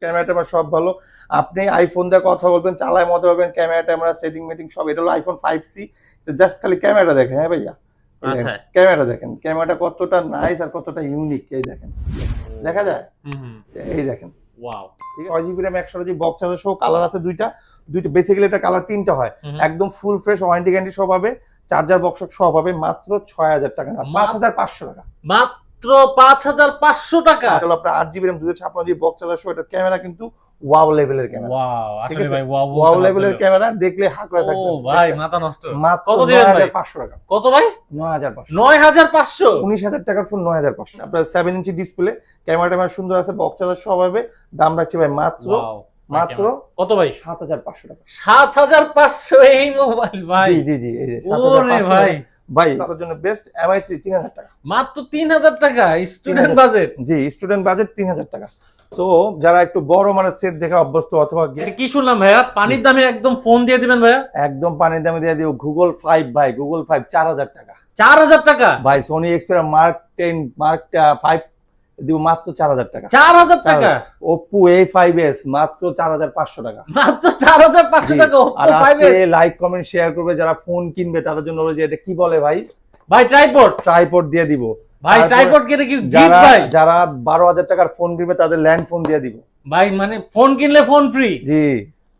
ক্যামেরাটা আমার সব ভালো। আপনি আইফোন দিয়ে কথা বলবেন, চালায় মজা পাবেন, ক্যামেরা ট্যামেরা সেটিং মেটিং সব। এটা হলো আইফোন 5C। জাস্ট খালি ক্যামেরাটা দেখেন, হ্যাঁ ভাইয়া, আচ্ছা। ক্যামেরা দেখেন, ক্যামেরাটা কতটা নাইস আর কতটা ইউনিক। এই দেখেন, দেখা যায়, এই দেখেন, wow. 6GB RAM 128GB box charger সহ কালার আছে দুইটা। বেসিক্যালি এটা কালার তিনটা হয়। একদম ফুল ফ্রেশ ওয়ারেন্টি গ্যারান্টি সহ পাবে, চার্জার বক্স সহ পাবে মাত্র 6000 টাকা না 5500 টাকা। মাত্র 5500 টাকা। এটা হলো আপনার 8GB RAM 256GB box charger সহ। এটা ক্যামেরা কিন্তু ওয়াও লেভেলের ক্যামেরা। ওয়াও, আসলে ভাই ওয়াও লেভেলের ক্যামেরা, দেখলে হাঁ করে থাকবে। ও ভাই মাথা নষ্ট। কত দিবেন ভাই? 9500 টাকা। কত ভাই? 9500। 9500। 19000 টাকার ফোন 9500। আপনার 7 ইঞ্চি ডিসপ্লে, ক্যামেরাটা সুন্দর আছে, বক্স চার্জার সহ পাবে। দাম রাখছি ভাই মাত্র কত ভাই? 7500 টাকা। 7500 এই মোবাইল ভাই। জি জি জি, এই যে ওরে ভাই ভাই, তাদের জন্য বেস্ট MI3 3000 টাকা। মাত্র 3000 টাকা স্টুডেন্ট বাজেট। জি, স্টুডেন্ট বাজেট 3000 টাকা। সো যারা একটু বড় মানের সেট দেখে অভ্যস্ত, অথবা কি শুনলাম ভাইয়া, পানির দামে একদম ফোন দিয়ে দিবেন ভাইয়া? একদম পানির দামে দিয়ে দিব। Google 5 ভাই, Google 5 4000 টাকা। 4000 টাকা ভাই। Sony Xperia Mark 10 Mark 5 দিব মাত্র 4000 টাকা। 4000 টাকা। Oppo A5s মাত্র 4500 টাকা। মাত্র 4500 টাকা Oppo আর 5s। আজকে লাইক কমেন্ট শেয়ার করবে যারা ফোন কিনবে, তাদের জন্য হলো যে এটা কি বলে ভাই, ট্রাইপড দিয়ে দিব ভাই। ট্রাইপড কি গিফট ভাই? যারা 12000 টাকার ফোন কিনবে তাদের ল্যান্ড ফোন দিয়ে দিব ভাই। মানে ফোন কিনলে ফোন ফ্রি। জি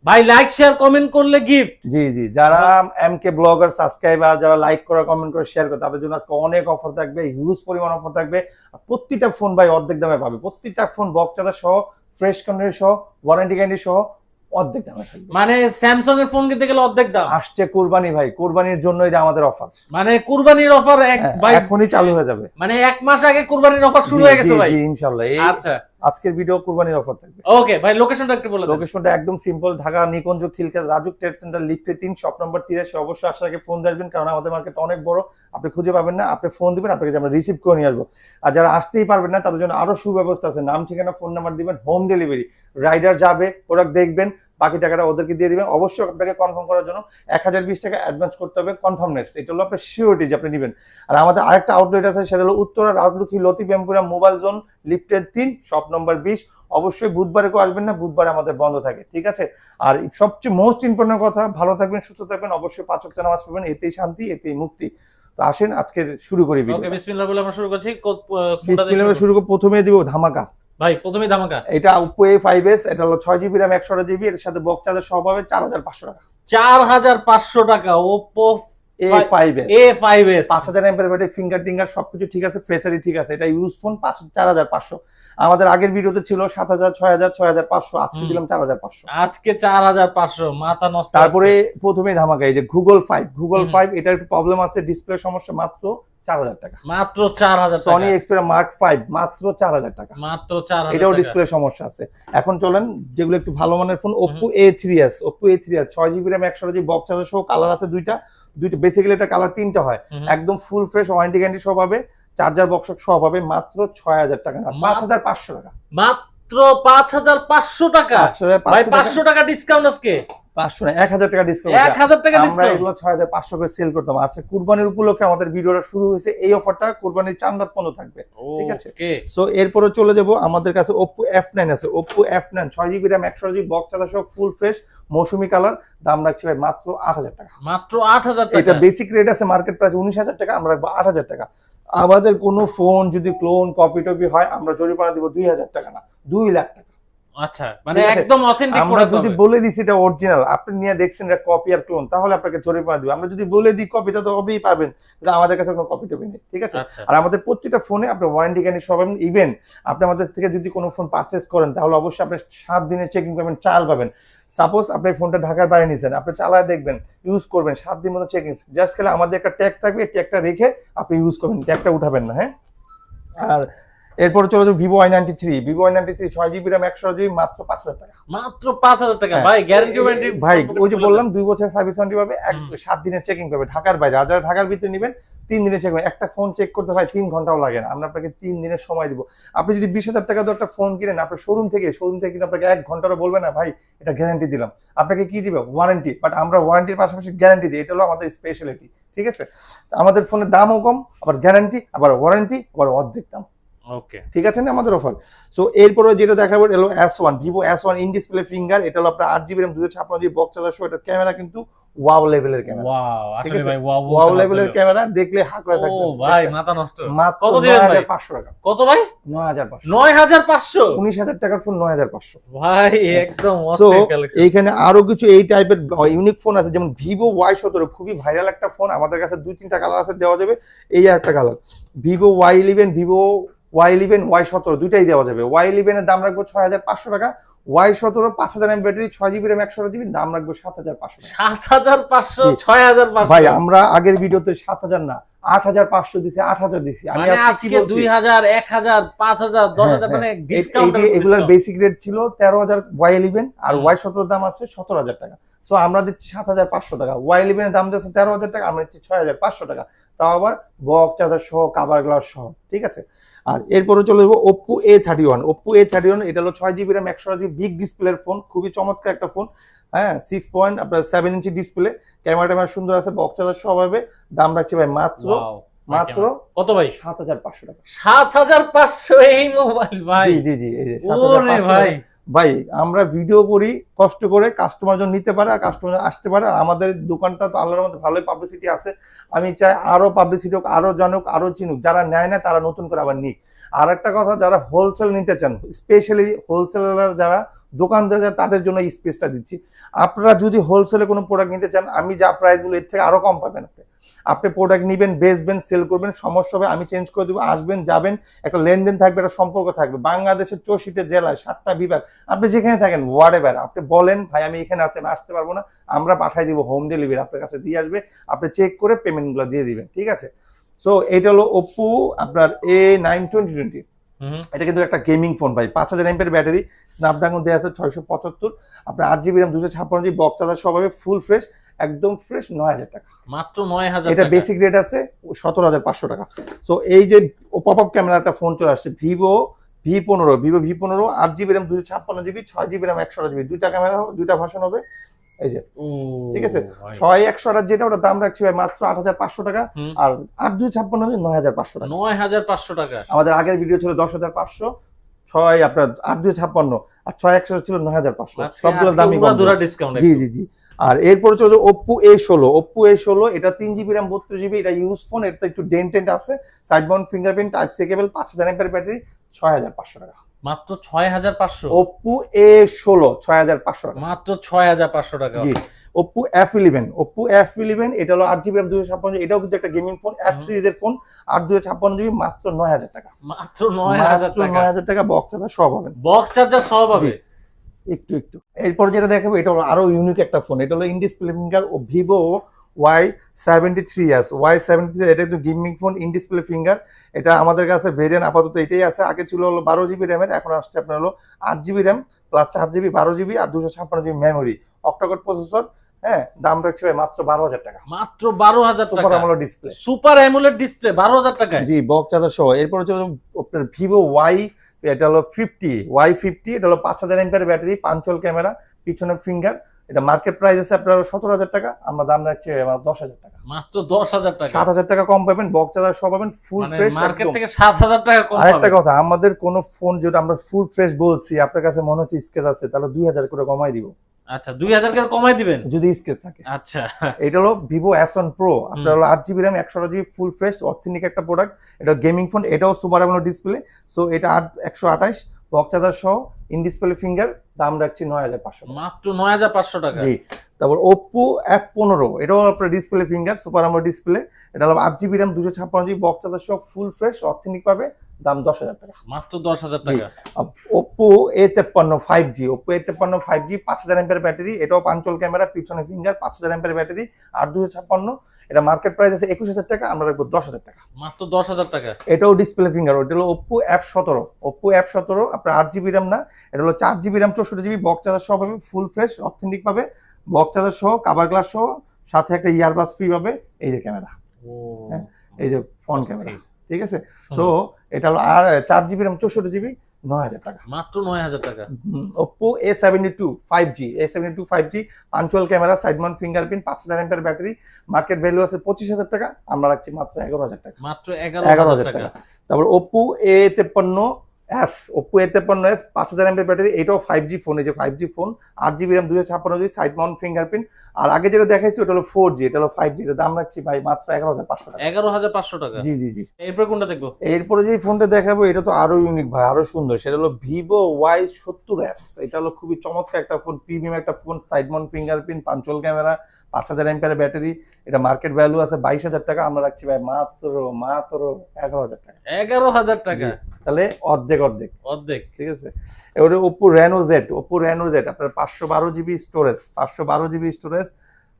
ভাই, লাইক শেয়ার কমেন্ট করলে গিফট। জি জি। যারা এমকে ব্লগার সাবস্ক্রাইবার, যারা লাইক করে কমেন্ট করে শেয়ার করে, তাদের জন্য আজকে অনেক অফার থাকবে, হিউজ পরিমাণ অফার থাকবে। প্রত্যেকটা ফোন ভাই অর্ধেক দামে পাবে। প্রত্যেকটা ফোন বক্স চার্জার সহ, ফ্রেশ কন্ডিশন সহ, ওয়ারেন্টি গ্যারান্টি সহ অর্ধেক দামে থাকবে। মানে স্যামসাং এর ফোন কিনতে গেলে অর্ধেক দাম। আসছে কুরবানি ভাই, কুরবানির জন্য এটা আমাদের অফার। মানে কুরবানির অফার ভাই এখনই চালু হয়ে যাবে। মানে 1 মাস আগে কুরবানির অফার শুরু হয়ে গেছে ভাই। জি ইনশাআল্লাহ। আচ্ছা, আজকের ভিডিও কুরবানির অফার থাকবে। ওকে ভাই, লোকেশনটা একটু বলে দাও। লোকেশনটা একদম সিম্পল, ঢাকা নিকুঞ্জ খিলক্ষেত রাজুক ট্রেড সেন্টার লিফটে 3 শপ নম্বর 83। অবশ্যই আসার আগে ফোন আসবেন, কারণ আমাদের মার্কেট অনেক বড়, আপনি খুঁজে পাবেন না। আপনি ফোন দিবেন, আপনাকে আমরা রিসিভ করে নিয়ে আসবো। আর যারা আসতেই পারবেন না, তাদের জন্য আরো সুব্যবস্থা আছে। নাম ঠিকানা ফোন নাম্বার দিবেন, হোম ডেলিভারি। রাইডার যাবে, প্রোডাক্ট দেখবেন, বাকি টাকাটা ওদেরকে দিয়ে দিবেন। অবশ্যই আপনাকে কনফার্ম করার জন্য 1020 টাকা অ্যাডভান্স করতে হবে, কনফার্মনেস। এটা হলো আপনার সিওরিটি যে আপনি নেবেন। আর আমাদের আরেকটা আউটলেট আছে, সেটা হলো উত্তরা রাজলক্ষ্মী লতিফ-এমপুরা মোবাইল জোন লিফটের 3 শপ নম্বর 20। অবশ্যই বুধবারে কেউ আসবেন না, বুধবারে আমাদের বন্ধ থাকে, ঠিক আছে? আর সবচেয়ে মোস্ট ইম্পর্টেন্ট কথা, ভালো থাকবেন, সুস্থ থাকবেন, অবশ্যই 5 ওয়াক্ত নামাজ পড়বেন, এতেই শান্তি, এতেই মুক্তি। তো আসেন আজকে শুরু করি ভিডিও। ওকে, বিসমিল্লাহ বলে আমরা শুরু করছি। বিসমিল্লাহ শুরু করে প্রথমে দিব ধামাকা ভাই। প্রথমে ধামাকা, এটা Oppo A5s। এটা হলো 6GB RAM 128GB, এর সাথে বক্স চার্জার সহ পাবে 4500 টাকা। 4500 টাকা Oppo A5s 5000 mAh battery, finger টিঙ্গার সবকিছু ঠিক আছে, ফেসারি ঠিক আছে। এটা ইউজ ফোন 4500। আমাদের আগের ভিডিওতে ছিল 7000, 6000, 6500। আজকে দিলাম 4500। আজকে 4500। মাথা নষ্ট। তারপরে প্রথমে ধামাকা এই যে Google 5 এটার একটু প্রবলেম আছে, ডিসপ্লে সমস্যা, মাত্র 4000 টাকা। মাত্র 4000 টাকা। Sony Xperia Mark 5 মাত্র 4000 টাকা। মাত্র 4000 এটাও ডিসপ্লে সমস্যা আছে। এখন চলেন যেগুলো একটু ভালো মানের phone, Oppo A3s 6GB RAM 128GB box charger সহ কালার আছে দুইটা। বেসিক্যালি এটা কালার তিনটা হয়। একদম ফুল ফ্রেশ ওয়ারেন্টি গ্যারান্টি সহ পাবে, চার্জার বক্স সহ পাবে মাত্র 6000 টাকা না 5500 টাকা। মাত্র 5500 টাকা। ভাই 500 টাকা ডিসকাউন্ট আজকে। 500 না 1000 টাকা ডিসকাউন্ট। 1000 টাকা ডিসকাউন্ট। আমরা এগুলো 6500 করে সেল করতাম। আচ্ছা, কুরবানির উপলক্ষে আমাদের ভিডিওটা শুরু হয়েছে। এই অফারটা কুরবানির চাঁদ রাত পর্যন্ত থাকবে, ঠিক আছে? সো এরপরে চলে যাব, আমাদের কাছে Oppo F9 আছে। Oppo F9 6GB RAM 128GB box charger সহ ফুল ফ্রেশ মৌসুমি কালার। দাম রাখছি ভাই মাত্র 8000 টাকা। মাত্র 8000 টাকা। এটা বেসিক রেট আছে মার্কেট প্রাইস 19000 টাকা, আমরা রাখবো 8000 টাকা। আমাদের কোনো ফোন যদি ক্লোন কপি টপি হয়, আমরা জরিমানা দিব 2000 টাকা না 2 লাখ টাকা। আচ্ছা, মানে একদম অথেন্টিক আমরা যদি বলে দিছি এটা অরিজিনাল, আপনি নিয়ে দেখছেন এটা কপি আর ক্লোন, তাহলে আপনাকে জরিমানা দিব। আমরা যদি বলে দিই কপি, তা তো হবেই পাবেন, কিন্তু আমাদের কাছে কোনো কপি টপি নেই, ঠিক আছে? আর আমাদের প্রত্যেকটা ফোনে আপনি ওয়ারেন্টি গ্যারান্টি সব পাবেন। ইভেন আপনি আমাদের থেকে যদি কোনো ফোন পারচেজ করেন, তাহলে অবশ্যই আপনি 7 দিনের চেকিং পাবেন, ট্রায়াল পাবেন। সাপোজ আপনি ফোনটা ঢাকার বাইরে নিয়েছেন, আপনি চালায় দেখবেন, ইউজ করবেন, 7 দিন মতো চেকিং। জাস্ট খেলে আমাদের একটা ট্যাগ থাকবে, ট্যাগটা রেখে আপনি ইউজ করবেন, ট্যাগটা উঠাবেন না, হ্যাঁ? আর এরপরে চলে যাবে Vivo Y93 6GB RAM 128GB মাত্র 5000 টাকা। মাত্র 5000 টাকা। ভাই গ্যারান্টি ওয়ারেন্টি ভাই ওই যে বললাম 2 বছর সার্ভিস ওয়ারেন্টি পাবে, 7 দিনের চেকিং পাবে ঢাকার বাইরে। আর যারা ঢাকার ভিতরে নেবেন 3 দিনের চেক। একটা ফোন চেক করতে ভাই 3 ঘন্টাও লাগে না, আমরা আপনাকে 3 দিনের সময় দিব। আপনি যদি 20000 টাকা দিয়ে একটা ফোন কিনেন, আপনার শোরুম থেকে কিন্তু আপনাকে 1 ঘন্টারও বলবে না ভাই এটা গ্যারান্টি দিলাম। আপনাকে কি দিবে? ওয়ারেন্টি। বাট আমরা ওয়ারেন্টির পাশাপাশি গ্যারান্টি দিই, এটা হলো আমাদের স্পেশালিটি, ঠিক আছে? আমাদের ফোনের দামও কম, আবার গ্যারান্টি, আবার ওয়ারেন্টি, আবার অর্ধেক দাম। ওকে, ঠিক আছে না আমাদের অফার। সো এরপরে যেটা দেখাবো এটা হলো S1 Vivo S1 in display finger, এটা হলো আপনার 8GB RAM 256GB box charger সহ। এটা ক্যামেরা কিন্তু ওয়াও লেভেলের ক্যামেরা, ওয়াও আসলে ভাই ওয়াও লেভেলের ক্যামেরা, দেখলে হাঁ করে থাকবে। ও ভাই মাথা নষ্ট। মাত্র কত দিবেন ভাই? 9500 টাকা। কত ভাই? 9500। 9500 19000 টাকার ফোন 9500 ভাই, একদম সো অস্থির কালেকশন। এইখানে আরো কিছু এই টাইপের ইউনিক ফোন আছে, যেমন ভিভো Y17 খুবই ভাইরাল একটা ফোন, আমাদের কাছে 2-3টা কালার আছে, দেওয়া যাবে। এই একটা colour Vivo Y11, Vivo Y11 Y17 দুইটাই দেওয়া যাবে। Y11 এর দাম রাখবো 6500 টাকা, Y17 5000 mAh battery, 6GB RAM 128GB, দাম রাখবো 7500 টাকা। 7500 6500 ভাই আমরা আগের ভিডিওতে 7000 না 8500 দিছি, 8000 দিছি। আমি মানে আজকে কি আজকে বলছি 2000 1000 5000 10000 মানে ডিসকাউন্ট। এগুলার বেসিক রেট ছিল 13000 Y11 আর Y17 এর দাম আছে 17000 টাকা। সো আমরা দিচ্ছি 7500 টাকা, Y11 এর দাম দিচ্ছে 13000 টাকা, আমরা দিচ্ছি 6500 টাকা, তাও আবার বক্স চার্জার সহ, কভার গ্লাস সহ। ঠিক আছে, আর এরপরে চলে যাবো Oppo A31। Oppo A31 এটা হলো 6GB RAM 128GB বিগ ডিসপ্লের ফোন, খুবই চমৎকার একটা ফোন। হ্যাঁ 6.7 ইঞ্চি ডিসপ্লে, ক্যামেরা সুন্দর আছে, বক্স চার্জার সহ হবে। দাম রাখছি ভাই মাত্র কত ভাই? 7500 টাকা। 7500 এই মোবাইল ভাই? জি জি জি, এই যে ওরে 7500 ভাই। ভাই আমরা ভিডিও করি কষ্ট করে, কাস্টমার জন নিতে পারে আর কাস্টমার আসতে পারে, আর আমাদের দোকানটা তো আল্লাহর মধ্যে ভালোই পাবলিসিটি আছে। আমি চাই আরো পাবলিসিটি হোক, আরো জানুক, আরো চিনুক, যারা নেয় না তারা নতুন করে আবার নিক। আর একটা কথা, যারা হোলসেল নিতে চান, স্পেশালি হোলসেলার যারা দোকানদার, তাদের জন্য এই স্পেসটা দিচ্ছি। আপনারা যদি হোলসেলে কোনো প্রোডাক্ট নিতে চান, আমি যা প্রাইস বলি এর থেকে আরো কম পাবেন। আপনি প্রোডাক্ট নিবেন, বেচবেন, সেল করবেন, সমস্যা হবে আমি চেঞ্জ করে দেবো, আসবেন যাবেন, একটা লেনদেন থাকবে, একটা সম্পর্ক থাকবে। বাংলাদেশের 64 জেলায় 7টা বিভাগ, আপনি যেখানে থাকেন হোয়াটএভার, আপনি বলেন ভাই আমি এখানে আছি, আমি আসতে পারবো না, আমরা পাঠাই দিব, হোম ডেলিভারি আপনার কাছে দিয়ে আসবে, আপনি চেক করে পেমেন্টগুলো দিয়ে দিবেন। ঠিক আছে, সো এটা হলো Oppo আপনার A9 2020। এটা কিন্তু একটা গেমিং ফোন ভাই, 5000 mAh ব্যাটারি, স্ন্যাপড্রাগন দেওয়া আছে 675, আপনার 8GB RAM 256GB box charger সব হবে, ফুল ফ্রেশ, একদম ফ্রেশ, 9000 টাকা মাত্র 9000 এটা বেসিক রেট আছে 17500 টাকা। সো এই যে পপ আপ ক্যামেরা একটা ফোন চলে আসছে Vivo V15 8GB RAM 256GB 6GB RAM 128GB, দুইটা ক্যামেরা, দুইটা ভার্সন হবে। এই যে ঠিক আছে, 6128 যেটা, ওটা দাম রাখছি ভাই মাত্র 8500 টাকা, আর 8256 9500 টাকা। 9500 টাকা। আমাদের আগের ভিডিও ছিল 10500, 6 আপনার 8256 আর 6128 ছিল 9500, সবগুলোর দামই কম, ডিসকাউন্ট। জি জি জি। আর এরপরে চলে Oppo A16 এটা 3GB RAM 32GB, এটা ইউজ ফোন, এটা একটু ডেন্ট আছে, side mount fingerprint, type C cable, 5000 mAh battery, 6500 টাকা। মাত্র 6500। Oppo A16 6500 টাকা, মাত্র 6500 টাকা। জি। Oppo F11 এটা হলো 8GB RAM 256, এটাও কিন্তু একটা গেমিং ফোন, F সিরিজের ফোন, 8256GB, মাত্র 9000 টাকা। মাত্র 9000 টাকা, 9000 টাকা, বক্স চার্জার সব পাবেন, বক্স চার্জার সব পাবে। একটু এরপর যেটা দেখাবো এটা হলো আরো ইউনিক একটা ফোন, এটা হলো ইন ডিসপ্লে ফিঙ্গার ও ভিভো Y73s। এটা কিন্তু gaming phone, in display finger, এটা আমাদের কাছে ভেরিয়েন্ট আপাতত এটাই আছে। আগে ছিল হলো 12GB RAM এর, এখন আসছে আপনার হলো 8GB RAM plus 4GB 12GB আর 256GB মেমোরি, অক্টাকোর প্রসেসর। হ্যাঁ, দাম রাখছি ভাই মাত্র 12000 টাকা। মাত্র 12000 টাকা, super AMOLED display, super AMOLED display 12000 টাকা, জি, বক্স চার্জার সহ। এরপর হচ্ছে আপনার ভিভো এটা হলো Y50, এটা হলো 5000 mAh ব্যাটারি, পাঞ্চল ক্যামেরা, পিছনে ফিঙ্গার, এটা মার্কেট প্রাইস আছে আপনার 17000 টাকা, আমরা দাম রাখছি 10000 টাকা। মাত্র 10000 টাকা, 7000 টাকা কম পাবেন, বক্স চার্জার সহ পাবেন, ফুল ফ্রেশ মার্কেট থেকে 7000 টাকা কম পাবেন। আরেকটা কথা, আমাদের কোন ফোন যদি আমরা ফুল ফ্রেশ বলছি, আপনার কাছে মনে হচ্ছে স্কেচ আছে, তাহলে 2000 করে কমাই দিব। আচ্ছা, 2000 করে কমাই দিবেন যদি স্কেচ থাকে। আচ্ছা, এটা হলো ভিভো S1 Pro, আপনার হলো 8GB RAM 128GB full fresh authentic একটা প্রোডাক্ট, এটা গেমিং ফোন, এটাও সুপার অ্যামোলেড ডিসপ্লে। সো এটা 128, বক্স চার্জার সহ, ইন ডিসপ্লে ফিঙ্গার, দাম রাখছি 9500, মাত্র 9500 টাকা। জি। তারপর Oppo F15, এটাও আপনার display finger, super AMOLED display, এটা হলো 8GB RAM 256GB box charger সহ, ফুল ফ্রেশ অথেন্টিক পাবে, দাম 10000 টাকা, মাত্র 10000 টাকা। Oppo A53 5G 5000 mAh battery, এটাও পাঞ্চল ক্যামেরা, পিছনে ফিঙ্গার, 5000 mAh ব্যাটারি, 8256, এটা মার্কেট প্রাইস আছে 21000 টাকা, আমরা রাখবো 10000 টাকা, মাত্র 10000 টাকা। এটাও ডিসপ্লে ফিঙ্গার, ওটা হলো Oppo F17 আপনার 8GB RAM না, এটা হলো 4GB RAM 64GB box charger সহ পাবে, ফুল ফ্রেশ অথেন্টিক পাবে, বক্স চার্জার সহ, কভার গ্লাস সহ, সাথে একটা ইয়ারবাস ফ্রি পাবে। এই যে ক্যামেরা, এই যে ফ্রন্ট ক্যামেরা, ঠিক আছে। সো এটা হলো আর 4GB RAM 64GB 9000 টাকা, মাত্র 9000 টাকা। Oppo A72 5G, A72 5G, punctual camera, side mount fingerprint, 5000 MPR battery, market value আছে 25000 টাকা, আমরা রাখছি মাত্র 11000 টাকা, মাত্র 11000 টাকা। তারপর Oppo A53s, Oppo A53s 5000 MPR battery, এটাও 5G ফোন, এই যে 5G phone, 8GB RAM 256GB, side mount fingerprint. আর আগে যেটা দেখাইছি ওটা হলো 4G, এটা হলো 5G, এর দাম রাখছি ভাই মাত্র 11500 টাকা। 11500 টাকা। জি জি জি। এরপর কোনটা দেখবো? এরপরে যে ফোনটা দেখাবো এটা তো আরো ইউনিক ভাই, আরো সুন্দর, সেটা হলো Vivo Y70s। এটা হলো খুবই চমৎকার একটা ফোন, প্রিমিয়াম একটা phone, side mount fingerprint, punctual camera, 5000 MPR battery, এটা মার্কেট ভ্যালু আছে 22000 টাকা, আমরা রাখছি ভাই মাত্র 11000 টাকা। 11000 টাকা, তাহলে অর্ধেক অর্ধেক অর্ধেক। ঠিক আছে। এবারে Oppo Reno Z, Oppo Reno Z আপনার 512GB স্টোরেজ, 512GB স্টোরেজ,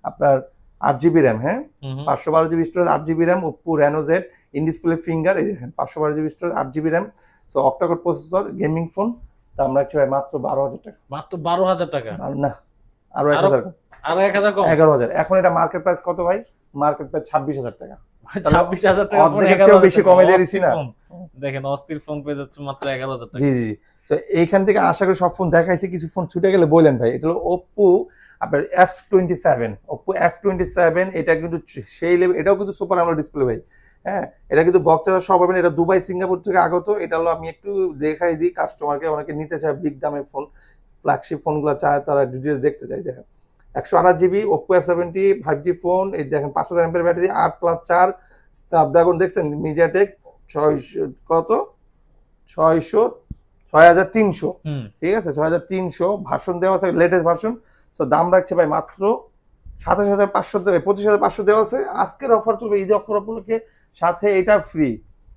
আপনার 8GB RAM, হ্যাঁ 512GB storage, 8GB RAM, Oppo Reno Z, in display finger, এই দেখেন 512GB storage, 8GB RAM, so octa-core processor, gaming phone, তো আমরা রাখছি ভাই মাত্র 12000 টাকা। মাত্র 12000 টাকা? আর না, আরো 1000 কম, আরো 1000 কম, 11000। এখন এটা মার্কেট প্রাইস কত ভাই? মার্কেট প্রাইস 26000 টাকা। 26000 টাকা ফোন, অর্ধেকের চেয়েও বেশি কমে দিয়ে দিছি না? দেখেন অস্থির ফোন পেয়ে যাচ্ছে মাত্র 11000 টাকা। জি জি। সো এইখান থেকে আশা করি সব ফোন দেখাইছি, কিছু ফোন ছুটে গেলে বলেন ভাই। এটা হলো Oppo আপনার F27, Oppo F27, এটা কিন্তু সেই লেভেল, এটাও কিন্তু সুপার আমোলেড ডিসপ্লে ভাই, হ্যাঁ এটা কিন্তু বক্স চার্জার সব পাবেন, এটা দুবাই সিঙ্গাপুর থেকে আগত। এটা হলো আমি একটু দেখাই দিই কাস্টমারকে, অনেকে নিতে চায় বিগ দামের ফোন, ফ্ল্যাগশিপ ফোনগুলো চায়, তারা ডিটেইলস দেখতে চায়। দেখেন 128GB Oppo F70 5G phone, এই দেখেন 5000 এমপিআর ব্যাটারি, 8+4 স্ন্যাপড্রাগন, দেখছেন মিডিয়াটেক 600 কত 6300, ঠিক আছে 6300 ভার্সন দেওয়া আছে, লেটেস্ট ভার্সন। সো দাম রাখছে ভাই মাত্র 27500 দেবে, 25500 দেওয়া আছে। আজকের অফার চলবে, ঈদ অফার উপলক্ষে, সাথে এটা ফ্রি,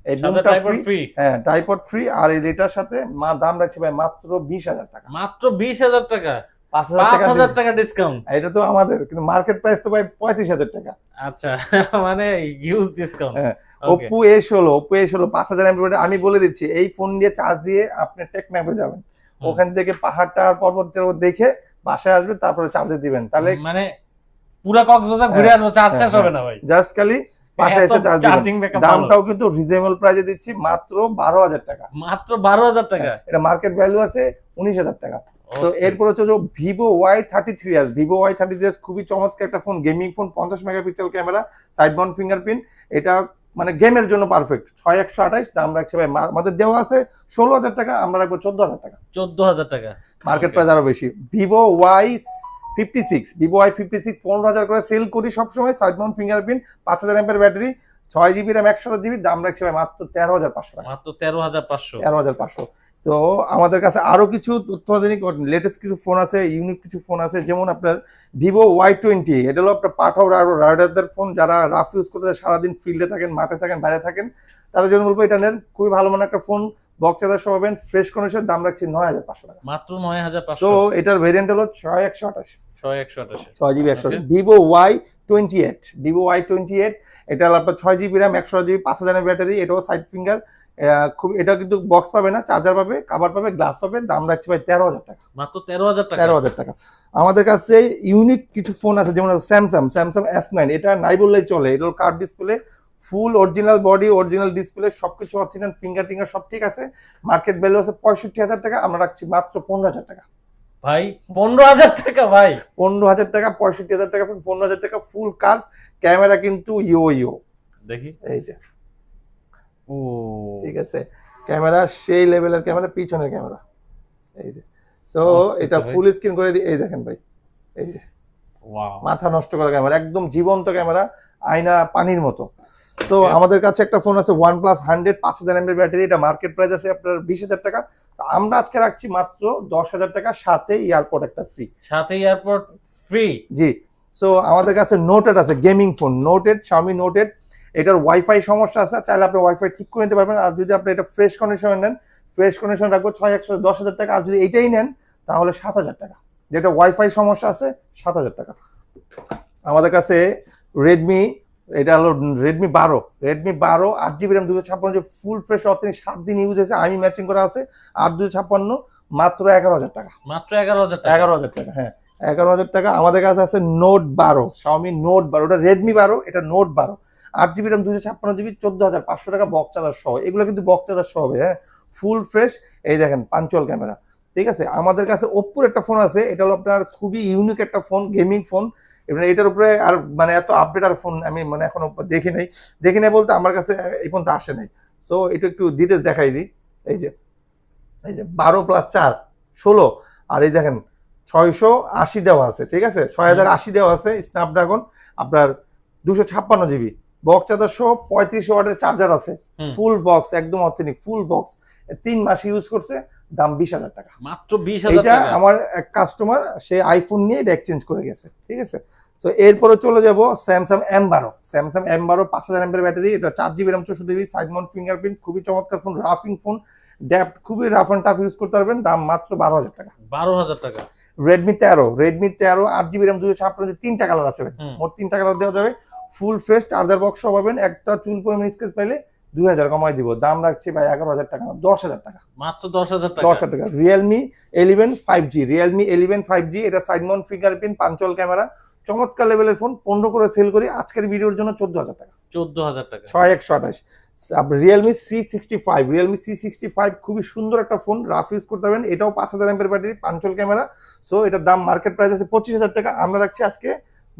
এই বুমটা ফ্রি, হ্যাঁ ট্রাইপড ফ্রি, আর এটার সাথে দাম রাখছে ভাই মাত্র 20000 টাকা। মাত্র 20000 টাকা, 5000 টাকা ডিসকাউন্ট। এটা তো আমাদের, কিন্তু মার্কেট প্রাইস তো ভাই 35000 টাকা। আচ্ছা, মানে huge discount. Oppo A16, Oppo A16 5000 MPR, আমি বলে দিচ্ছি এই ফোন দিয়ে চার্জ দিয়ে আপনি টেকনাফে যাবেন, ওখান থেকে পাহাড়টা পর্বত দেখে বাসায় আসবেন, তারপরে চার্জে দিবেন, তাহলে মানে পুরো কক্সবাজার ঘুরে আসবো, চার্জ শেষ হবে না ভাই, জাস্ট খালি বাসায় এসে চার্জ দিবেন। দামটাও কিন্তু রিজনেবল প্রাইসে দিচ্ছি, মাত্র 12000 টাকা। মাত্র 12000 টাকা, এটা মার্কেট ভ্যালু আছে 19000 টাকা। তো এরপর হচ্ছে যে Vivo Y33s, Vivo Y33s খুবই চমৎকার একটা phone, gaming phone, 50 megapixel camera, side mount fingerprint, এটা মানে গেমের জন্য পারফেক্ট। 6128, দাম রাখছে ভাই আমাদের দেওয়া আছে 16000 টাকা, আমরা রাখবো 14000 টাকা। 14000 টাকা, মার্কেট প্রাইস আরো বেশি। Vivo Y56, Vivo Y56 15000 করে সেল করি সবসময়, side mount fingerprint, 5000 MPR battery, 6GB RAM 128GB, দাম রাখছে ভাই মাত্র 13500 টাকা। মাত্র 13500, 13500। তো আমাদের কাছে আরো কিছু অত্যাধুনিক লেটেস্ট কিছু ফোন আছে, ইউনিক কিছু ফোন আছে, যেমন আপনার Vivo Y20, এটা হলো আপনার পাঠাও রাইডারদের ফোন, যারা রাফ ইউজ করতে সারাদিন ফিল্ডে থাকেন, মাঠে থাকেন, বাইরে থাকেন, তাদের জন্য বলবো এটা নেন, খুবই ভালো মানের একটা ফোন, বক্স চার্জার সহ পাবেন, ফ্রেশ কন্ডিশন, দাম রাখছি 9500 টাকা। মাত্র 9500। তো এটার ভেরিয়েন্ট হলো 6128, 6GB 128, Vivo Y28, Vivo Y28, এটা হলো আপনার 6GB RAM 128GB, 5000 এর ব্যাটারি, এটাও সাইড ফিঙ্গার, খুব, এটা কিন্তু বক্স পাবে না, চার্জার পাবে, কভার পাবে, গ্লাস পাবে, দাম রাখছি ভাই 13000 টাকা। মাত্র 13000 টাকা, 13000 টাকা। আমাদের কাছে ইউনিক কিছু ফোন আছে, যেমন স্যামসাং S9, এটা নাই বললেই চলে, এটা হলো কার্ভ ডিসপ্লে, ফুল অরিজিনাল বডি, অরিজিনাল ডিসপ্লে, সবকিছু অরিজিনাল, ফিঙ্গার টিঙ্গার সব ঠিক আছে, মার্কেট ভ্যালু আছে 65000 টাকা, আমরা রাখছি মাত্র 15000 টাকা। ভাই 15000 টাকা, ভাই 15000 টাকা, 65000 টাকা, 15000 টাকা, ফুল কার্ভ ক্যামেরা, কিন্তু ইও দেখি, এই যে, ও ঠিক আছে, ক্যামেরা সেই লেভেলের ক্যামেরা, পিছনের ক্যামেরা, এই যে। সো এটা ফুল স্ক্রিন করে দিই, এই দেখেন ভাই, এই যে ওয়াও, মাথা নষ্ট করা ক্যামেরা, একদম জীবন্ত ক্যামেরা, আয়না পানির মতো। তো আমাদের কাছে একটা ফোন আছে OnePlus 100, 5000 এমএএইচ ব্যাটারি, এটা মার্কেট প্রাইস আছে আপনার 20000 টাকা, তো আমরা আজকে রাখছি মাত্র 10000 টাকা, সাথে এয়ারপোর্ট একটা ফ্রি, সাথে এয়ারপোর্ট ফ্রি। জি। সো আমাদের কাছে নোটেড আছে, gaming phone, noted, Xiaomi noted, এটার ওয়াইফাই সমস্যা আছে, চাইলে আপনি ওয়াইফাই ঠিক করে নিতে পারবেন, আর যদি আপনি এটা ফ্রেশ কন্ডিশনে নেন, ফ্রেশ কন্ডিশন রাখবো 10000 টাকা, আর যদি এটাই নেন তাহলে 7000 টাকা, যেটা ওয়াইফাই সমস্যা আছে 7000 টাকা। আমাদের কাছে রেডমি, এটা হলো Redmi 12, 8GB RAM 256, full fresh authentic, 7 দিন ইউজ হয়েছে, আমি ম্যাচিং করা আছে, 8256, মাত্র 11000 টাকা। মাত্র 11000 টাকা, 11000 টাকা, হ্যাঁ 11000 টাকা। আমাদের কাছে আছে নোট 12, Xiaomi নোট 12, ওটা রেডমি 12, এটা নোট 12, 8GB RAM 256GB 14,500 টাকা বক্স চার্জার সহ। এগুলো কিন্তু বক্স চার্জার সহ হবে, হ্যাঁ, ফুল ফ্রেশ। এই দেখেন পাঞ্চুয়াল ক্যামেরা, ঠিক আছে। আমাদের কাছে ওপ্পোর একটা ফোন আছে, এটা হলো আপনার খুবই ইউনিক একটা ফোন, গেমিং ফোন। এবার এটার উপরে আর মানে এত আপডেট আর ফোন আমি মানে এখনো দেখি নাই বলতে আমার কাছে এই পর্যন্ত আসে নাই। সো এটা একটু ডিটেলস দেখাই দিই। এই যে 12+4 16, আর এই দেখেন 680 দেওয়া আছে, ঠিক আছে, 6080 দেওয়া আছে, স্ন্যাপড্রাগন আপনার 256GB বক্স চার্জার সহ 35 ওয়াটের চার্জার আছে, ফুল বক্স একদম অথেন্টিক ফুল বক্স। 3 মাস ইউজ করছে, দাম 20,000 টাকা, মাত্র 20,000 এটা টাকা। আমার এক কাস্টমার সে আইফোন নিয়ে এটা এক্সচেঞ্জ করে গেছে, ঠিক আছে। তো এরপরে চলে যাব স্যামসাং M12। স্যামসাং M12 5000 এমএর ব্যাটারি, এটা 4GB RAM 64GB side mount fingerprint, খুবই চমৎকার ফোন, রাফিং ফোন, ডেপথ খুবই রাফ অ্যান্ড টাফ ইউজ করতে পারবেন, দাম মাত্র 12,000 টাকা। 12,000 টাকা। রেডমি 13 8GB RAM 256, 3টা কালার আছে ভাই, মোট 3টা কালার দেওয়া যাবে, ফুল ফ্রেশ চার্জার বক্স সহ পাবেন। একটা চুল পরিমাণ স্কেচ পাইলে 2000 কমাই দিব, দাম রাখছি ভাই 11,000 টাকা, 10,000 টাকা, মাত্র 10,000 টাকা। 10,000 টাকা। রিয়েলমি 11 5G, রিয়েলমি 11 5G, এটা side mount fingerprint, punctual camera, চমৎকার লেভেলের ফোন, 15 করে সেল করি আজকের ভিডিওর জন্য 14,000 টাকা, 14,000 টাকা। 6128। রিয়েলমি C65 খুবই সুন্দর একটা ফোন, রাফ ইউজ করতে পারবেন, এটাও 5000 এমএর ব্যাটারি, পাঞ্চুয়াল ক্যামেরা। সো এটার দাম মার্কেট প্রাইস আছে 25,000 টাকা, আমরা রাখছি আজকে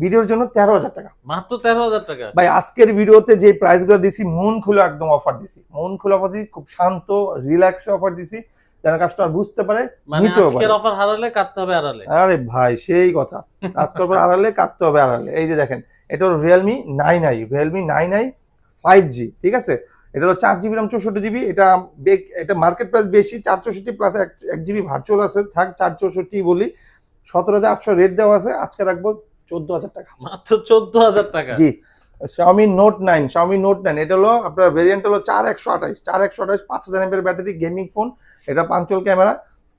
ভিডিওর জন্য 13,000 টাকা, মাত্র 13,000 টাকা। ভাই আজকের ভিডিওতে যে প্রাইস গুলো দিছি মন খুলে একদম অফার দিছি, মন খুলে অফার দিছি, খুব শান্ত রিল্যাক্সে অফার দিছি, যেন কাস্টমার বুঝতে পারে মানে নিতেও পারে। আজকের অফার হারালে কাটতে হবে আড়ালে। আরে ভাই সেই কথা, আজকের পর আড়ালে কাটতে হবে আড়ালে। এই যে দেখেন এটা হলো রিয়েলমি 9i 5G, ঠিক আছে। এটা হলো 4GB RAM 64GB, এটা মার্কেট প্রাইস বেশি 464 প্লাস 1GB ভার্চুয়াল আছে, থাক 464 বলি, 17,800 রেট দেওয়া আছে, আজকে রাখবো 14,000 টাকা, মাত্র 14,000 টাকা। জি। Xiaomi Note 9, এটা হলো আপনার ভেরিয়েন্ট হলো 4128 5000 এমএর ব্যাটারি, গেমিং ফোন, এটা পাঞ্চুয়াল ক্যামেরা,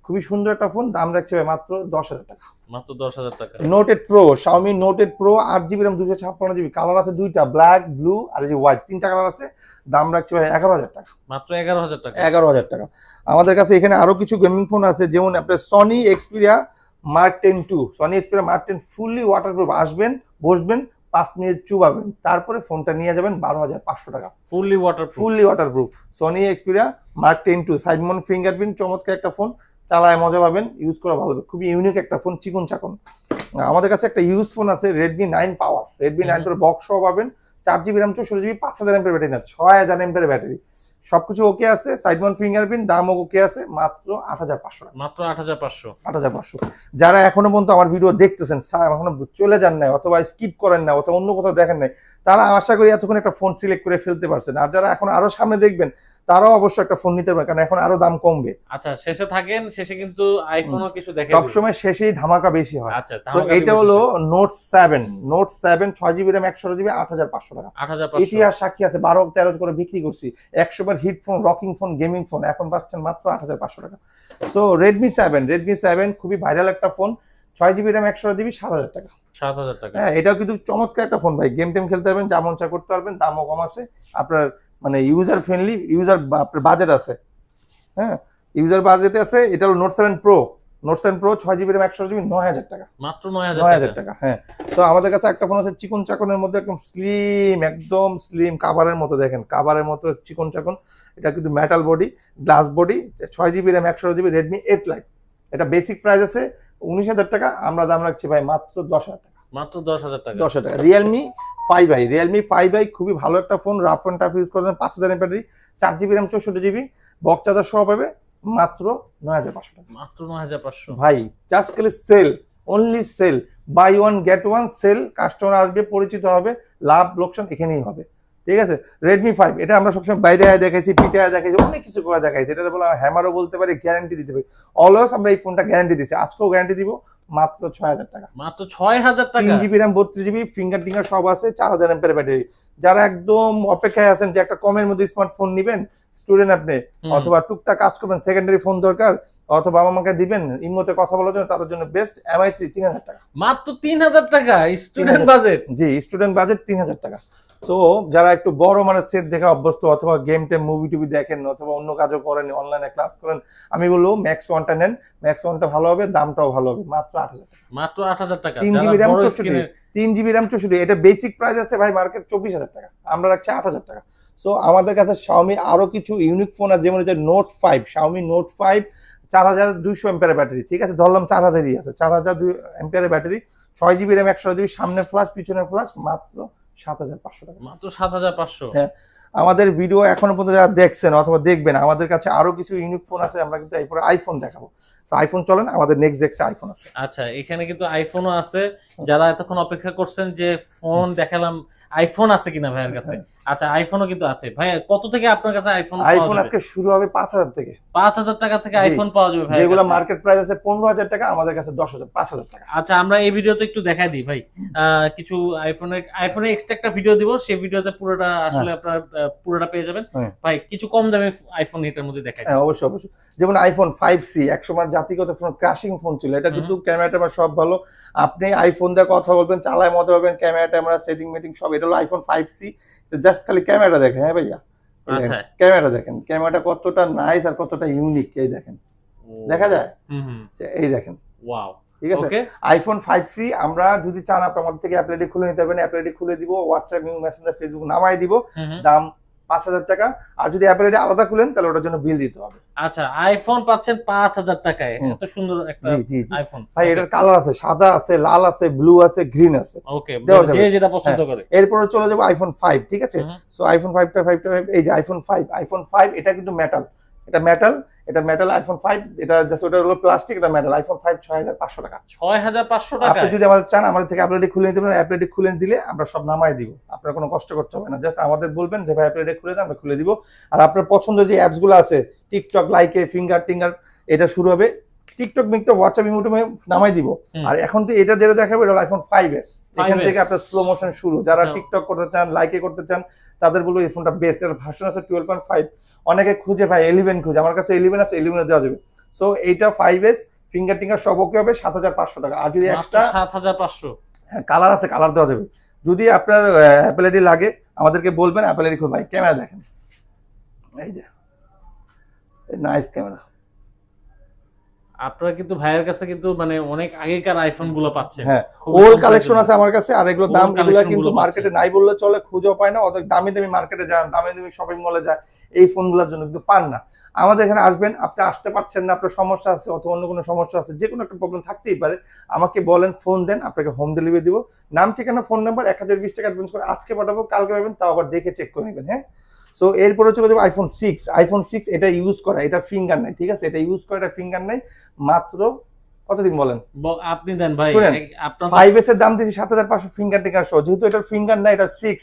খুবই সুন্দর একটা ফোন, দাম রাখছে মাত্র 10,000 টাকা, মাত্র 10,000 টাকা। Noted pro, Xiaomi Note Pro 8GB RAM 256GB, colour আছে দুইটা, ব্ল্যাক ব্লু আর এই যে হোয়াইট, 3টা কালার আছে, দাম রাখছে ভাই 11,000 টাকা, মাত্র 11,000 টাকা। 11,000 টাকা। আমাদের কাছে এখানে আরো কিছু গেমিং ফোন আছে, যেমন আপনার Sony Xperia Mark 10 2, Sony Xperia Mark 10 fully waterproof, আসবেন বসবেন 5 মিনিট চুবাবেন, তারপরে ফোনটা নিয়ে যাবেন 12,500 টাকা, fully waterproof. Fully waterproof Sony Xperia Mark 10 2, side mount fingerprint, চমৎকার একটা ফোন, চালায় মজা পাবেন, ইউজ করা ভালো হবে, খুবই ইউনিক একটা ফোন, চিকন চাকন। আমাদের কাছে একটা ইউজ ফোন আছে Redmi 9 Power, Redmi 9 Power box সহ পাবেন, 4GB RAM 64GB 5000 এমএর ব্যাটারি না 6000 এমএর ব্যাটারি, সবকিছু ওকে আছে, সাইড মাউন্ট ফিঙ্গারপ্রিন্ট, দামও ওকে আছে, মাত্র 8,500 টাকা, মাত্র 8,500। 8,500। যারা এখনো পর্যন্ত আমার ভিডিও দেখতেছেন, এখনো চলে যান নাই অথবা স্কিপ করেন না অথবা অন্য কোথাও দেখেন নাই, তারা আশা করি এতক্ষণ একটা ফোন সিলেক্ট করে ফেলতে পারছেন। আর যারা এখন আরো সামনে দেখবেন তারাও অবশ্যই একটা ফোন নিতে পারবেন, কারণ এখন আরো দাম কমবে। আচ্ছা শেষে থাকেন, শেষে কিন্তু আইফোনও কিছু দেখে সবসময় শেষেই ধামাকা বেশি হয়। আচ্ছা তো এটা হলো Note 7 6GB RAM 128GB 8,500 টাকা, 8,500। ইতিহাস সাক্ষী আছে, 12-13 করে বিক্রি করছি, 100 বার hit phone, rocking phone, gaming phone, এখন পাচ্ছেন মাত্র 8,500 টাকা। সো Redmi 7 খুবই ভাইরাল একটা ফোন, 6GB RAM 128GB 7,000 টাকা, 7,000 টাকা। হ্যাঁ, এটাও কিন্তু চমৎকার একটা ফোন ভাই, গেম টেম খেলতে পারবেন, যা মন চা করতে পারবেন, দামও কম আছে, আপনার মানে ইউজার ফ্রেন্ডলি, আপনার বাজেট আছে, হ্যাঁ, ইউজার বাজেট আছে। এটা হলো Note 7 Pro 6GB RAM 128GB 9,000 টাকা, মাত্র 9,000 9,000 টাকা, হ্যাঁ। তো আমাদের কাছে একটা ফোন আছে চিকন চাকনের মধ্যে, একদম স্লিম কাভারের মতো, দেখেন কাভারের মতো চিকন চাকন, এটা কিন্তু metal body, glass body, 6GB RAM 128GB Redmi 8 Lite, এটা বেসিক প্রাইস আছে 19,000 টাকা, আমরা দাম রাখছি ভাই মাত্র 10,000 টাকা, মাত্র 10,000 টাকা। 10,000 টাকা। Realme 5i খুবই ভালো একটা phone, rough and tough use করবেন, 5000 এমএর battery, 4GB RAM 64GB box charger সহ পাবে, মাত্র 9,500 টাকা, মাত্র 9,500। ভাই জাস্ট খালি sale, only sale, buy one get one sale, customer আসবে, পরিচিত হবে, লাভ লোকসান এখানেই হবে, ঠিক আছে। Redmi 5 এটা আমরা সবসময় বাইরে দেখাইছি, পিঠে দেখাইছি, অনেক কিছু করে দেখাইছি, এটা বলা হ্যামারও বলতে পারি, গ্যারান্টি দিতে পারি, অলওয়েজ আমরা এই ফোনটা গ্যারান্টি দিছি, আজকেও গ্যারান্টি দিব, মাত্র 6,000 টাকা, মাত্র 6,000 টাকা। 3GB RAM 32GB ফিঙ্গার টিঙ্গার সব আছে, 4,000 এমএর ব্যাটারি। যারা একদম অপেক্ষায় আছেন যে একটা কমের মধ্যে স্মার্টফোন নেবেন, স্টুডেন্ট আপনি, অথবা টুকটাক কাজ করবেন, সেকেন্ডারি ফোন দরকার, অথবা বাবা মাকে দিবেন ইমোতে কথা বলার জন্য, তাদের জন্য বেস্ট MI3 3,000 টাকা, মাত্র 3,000 টাকা স্টুডেন্ট বাজেট। জি, স্টুডেন্ট বাজেট 3,000 টাকা। সো যারা একটু বড় মানের সেট দেখে অভ্যস্ত, অথবা গেম টেম মুভি টুভি দেখেন, অথবা অন্য কাজও করেন, অনলাইনে ক্লাস করেন, আমি বলবো ম্যাক্স ওয়ানটা নেন, ম্যাক্স ওয়ানটা ভালো হবে, দামটাও ভালো হবে, মাত্র 8,000 টাকা, মাত্র 8,000 টাকা। 3GB RAM 64GB, 3 GB RAM 64, এটা বেসিক প্রাইস আছে ভাই মার্কেট 24,000 টাকা, আমরা রাখছি 8,000 টাকা। সো আমাদের কাছে Xiaomi আরো কিছু ইউনিক ফোন আছে, যেমন হচ্ছে নোট 5, Xiaomi নোট 5 4200 এম্পিয়ারের ব্যাটারি, ঠিক আছে, ধরলাম 4000ই আছে, 4000 এম্পিয়ারের ব্যাটারি, 6 GB RAM 128 GB, সামনে ফ্ল্যাশ পিছনে ফ্ল্যাশ, মাত্র 7,500 টাকা। মাত্র 7,500। হ্যাঁ, আমাদের ভিডিও এখনো পর্যন্ত যারা দেখছেন অথবা দেখবেন, আমাদের কাছে আরো কিছু ইউনিক ফোন আছে, আমরা কিন্তু এরপরে আইফোন দেখাবো। সো আইফোন চলেন, আমাদের নেক্সট দেখছে আইফোন আছে। আচ্ছা, এখানে কিন্তু আইফোনও আছে, যারা এতক্ষণ অপেক্ষা করছেন যে ফোন দেখালাম, আইফোন আছে কিনা ভাইয়ের কাছে। আচ্ছা, আইফোনও কিন্তু আছে ভাই। কত থেকে আপনার কাছে আইফোন? আইফোন আজকে শুরু হবে 5,000 থেকে। 5,000 টাকা থেকে আইফোন পাওয়া যাবে ভাই, যেগুলো মার্কেট প্রাইস আছে 15,000 টাকা, আমাদের কাছে 10,000 5,000 টাকা। আচ্ছা, আমরা এই ভিডিওতে একটু দেখাই দিই ভাই, কিছু আইফোনের এক্সট্রা একটা ভিডিও দিব, সেই ভিডিওতে পুরোটা আসলে আপনারা পুরোটা পেয়ে যাবেন ভাই। কিছু কম দামে আইফোন এটার মধ্যে দেখাই। হ্যাঁ, অবশ্যই অবশ্যই। যেমন আইফোন 5C একসময় জাতিগত ফোন, ক্রাশিং ফোন ছিল, এটা কিন্তু ক্যামেরাটা সব ভালো, আপনি আইফোন দিয়ে কথা বলবেন, চালায় মতো পারবেন, ক্যামেরা ট্যামেরা সেটিং মেটিং সব, এটা হলো আইফোন 5C। জাস্ট খালি ক্যামেরাটা দেখেন, হ্যাঁ ভাইয়া, ক্যামেরা দেখেন, ক্যামেরাটা কতটা নাইস আর কতটা ইউনিক, এই দেখেন, দেখা যায়, এই দেখেন, ওয়াও, ঠিক আছে। আইফোন 5C আমরা যদি চান আপনি আমাদের থেকে অ্যাপ আইডি খুলে নিতে পারবেন, অ্যাপ আইডি খুলে দিব, হোয়াটসঅ্যাপ, মেসেঞ্জার, ফেসবুক নামাই দিব, দাম 5,000 টাকা। আর যদি অ্যাপ আইডি আলাদা খুলেন তাহলে ওটার জন্য বিল দিতে হবে। আচ্ছা, আইফোন পাচ্ছেন 5,000 টাকায়, এত সুন্দর একটা আইফোন ভাই। এটার কালার আছে, সাদা আছে, লাল আছে, ব্লু আছে, গ্রিন আছে, ওকে, যে যেটা পছন্দ করে। এরপরে চলে যাবো আইফোন 5, ঠিক আছে। সো আইফোন 5টা এই যে আইফোন 5 এটা কিন্তু মেটাল, এটা মেটাল আইফোন 5, এটা জাস্ট ওটা হলো প্লাস্টিক, এটা মেটাল। আইফোন 5 6,500 টাকা। 6,500 টাকা। আপনি যদি আমাদের চান আমাদের থেকে অ্যাপ আইডি খুলে নিতে পারেন, অ্যাপ আইডি খুলে দিলে আমরা সব নামাই দিব, আপনার কোনো কষ্ট করতে হবে না, জাস্ট আমাদের বলবেন যে ভাই অ্যাপ আইডি খুলে দেন, আমরা খুলে দিব। আর আপনার পছন্দের যে অ্যাপস গুলো আছে, টিকটক, লাইকে, ফিঙ্গার টিঙ্গার, এটা শুরু হবে, টিকটক মিকটক, হোয়াটসঅ্যাপ, ইমোটিমে নামাই দিব। আর এখন তো এটা যেটা দেখাবে এটা আইফোন 5s, এখান থেকে আপনার স্লো মোশন শুরু। যারা টিকটক করতে চান, লাইকে করতে চান, তাদের বলবো এই ফোনটা বেস্ট। এর ভার্সন আছে 12.5, অনেকে খুঁজে ভাই 11 খুঁজে, আমার কাছে 11 আছে, 11 দেওয়া যাবে। সো এইটা 5s, ফিঙ্গার টিঙ্গার সব ওকে হবে, 7,500 টাকা। আর যদি এক্সট্রা 7,500, হ্যাঁ, কালার আছে, কালার দেওয়া যাবে। যদি আপনার অ্যাপল আইডি লাগে আমাদেরকে বলবেন, অ্যাপল আইডি খুব ভাই। ক্যামেরা দেখেন, এই যে নাইস ক্যামেরা। আপনারা কিন্তু ভাইয়ের কাছে কিন্তু মানে অনেক আগেকার আইফোন গুলো পাচ্ছেন। হ্যাঁ, ওল্ড কালেকশন আছে আমার কাছে, আর এগুলো দাম এগুলো কিন্তু মার্কেটে নাই বললে চলে, খুঁজেও পায় না, অত দামি দামি মার্কেটে যান, দামি দামি শপিং মলে যায়, এই ফোনগুলোর জন্য কিন্তু পান না। আমাদের এখানে আসবেন, আপনি আসতে পারছেন না, আপনার সমস্যা আছে অথবা অন্য কোনো সমস্যা আছে, যে কোনো একটা প্রবলেম থাকতেই পারে, আমাকে বলেন, ফোন দেন, আপনাকে হোম ডেলিভারি দিব। নাম, ঠিকানা, ফোন নাম্বার, 1020 টাকা অ্যাডভান্স করে আজকে পাঠাবো, কালকে পাবেন, তাও আবার দেখে চেক করে নেবেন। হ্যাঁ, সো এরপরে চলে যাবো আইফোন 6 এটা ইউজ করা, এটা ফিঙ্গার নাই, ঠিক আছে, এটা ইউজ করা, এটা ফিঙ্গার নাই, মাত্র কতদিন বলেন আপনি দেন ভাই। আপনার 5s এর দাম দিয়েছি 7,500 ফিঙ্গার টিঙ্গার সহ, যেহেতু এটা ফিঙ্গার না, এটা 6,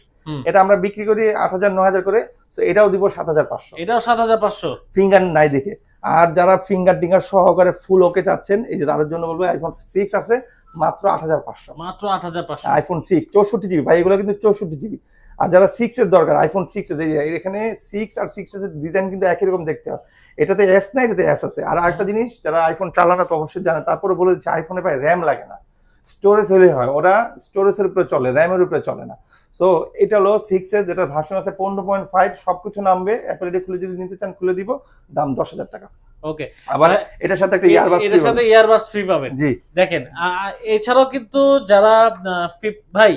এটা আমরা বিক্রি করি 8,000 9,000 করে। সো এটাও দিব 7,500, এটাও 7,500 ফিঙ্গার নাই দেখে। আর যারা ফিঙ্গার টিঙ্গার সহকারে ফুল ওকে চাচ্ছেন, এই যে তাদের জন্য বলবো আইফোন 6 আছে, মাত্র 8,500, মাত্র 8,500। আইফোন 6 64GB ভাই, এগুলো কিন্তু 64GB। আর যারা 6 এর দরকার, আইফোন 6s, এখানে 6 আর 6s এর ডিজাইন কিন্তু একই রকম দেখতে হয়, এটাতে এস না, এটাতে এস আছে। আর আরেকটা জিনিস, যারা আইফোন চালানো তো অবশ্যই জানে, তারপরে বলে দিচ্ছে আইফোনে ভাই র্যাম লাগে না, স্টোরেজ হলেই হয়, ওরা স্টোরেজের উপরে চলে, র্যামের উপরে চলে না। সো এটা হলো 6s, যেটা ভার্সন আছে 15.5, সবকিছু নামবে, অ্যাপল আইডি খুলে যদি নিতে চান খুলে দিব, দাম 10,000 টাকা। ওকে, আবার এটার সাথে একটা ইয়ারবাস ফ্রি পাবেন। জি দেখেন, এছাড়াও কিন্তু যারা ভাই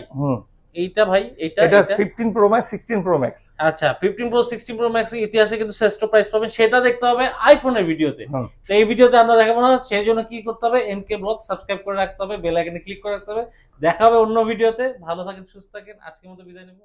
এইটা ভাই, এটা 15 প্রো ম্যাক্স 16 প্রো ম্যাক্স, আচ্ছা 15 প্রো 16 প্রো ম্যাক্স ইতিহাসে কিন্তু শ্রেষ্ঠ প্রাইস পাবেন, সেটা দেখতে হবে আইফোনের ভিডিওতে। তো এই ভিডিওতে আমরা দেখাবো না, সেই জন্য কি করতে হবে, এমকে ব্লগ সাবস্ক্রাইব করে রাখতে হবে, বেল আইকনে ক্লিক করে রাখতে হবে। দেখা হবে অন্য ভিডিওতে। ভালো থাকেন, সুস্থ থাকেন, আজকের মতো বিদায় নেব।